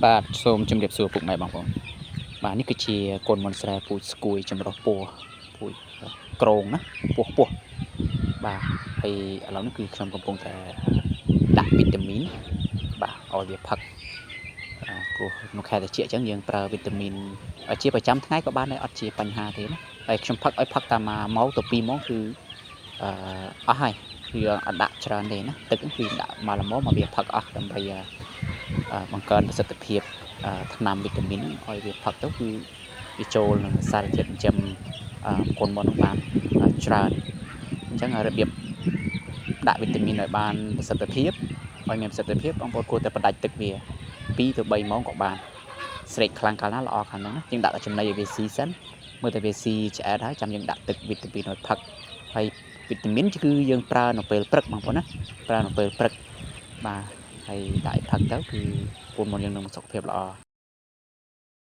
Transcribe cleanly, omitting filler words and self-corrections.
បាទសូមជម្រាបសួរពុកម៉ែបងប្អូនបាទនេះគឺជាកូនមន់ស្រែពូជស្គួយចម្រុះពណ៌ពូជក្រងណាពោះបាទហើយឥឡូវនេះគឺខ្ញុំកំពុងតែដាក់វីតាមីនបាទឲ្យវាផឹកព្រោះក្នុងខែត្រជាក់អញ្ចឹងយើងប្រើវីតាមីនជាប្រចាំថ្ងៃក៏បានដែរអត់ជាបញ្ហាទេណាហើយខ្ញុំផឹកឲ្យផឹកតាម1ម៉ោងទៅ2ម៉ោងគឺអស់ហើយគឺអត់ដាក់ច្រើនទេណាទឹកគឺដាក់មកល្មមមកវាផឹកអស់ដើម្បីបង្កើនប្រសិទ្ធភាពថ្នាំវីតាមីនឲ្យវាផឹកទៅគឺវាចូលនឹងសារធាតុចិញ្ចឹមកូនមន់បានច្រើនអញ្ចឹងរបៀបដាក់វីតាមីនឲ្យបានប្រសិទ្ធភាពឲ្យមានប្រសិទ្ធភាពបងប្អូនគួរតែបដាច់ទឹកវា2ទៅ3ម៉ោងក៏បានស្រេកខ្លាំងកាលណាល្អខាងហ្នឹងយើងដាក់ចំណីឲ្យវាស៊ីសិនមើលតែវាស៊ីឆ្អែតហើយចាំយើងដាក់ទឹកវីតាមីនឲ្យផឹកហើយវីតាមីនគឺយើងប្រើនៅពេលព្រឹកបងប្អូនណាប្រើនៅពេលព្រឹកបាទហើយដាក់ឲ្យផឹកទៅគឺកូនមន់យើងនឹងសុខភាពល្អ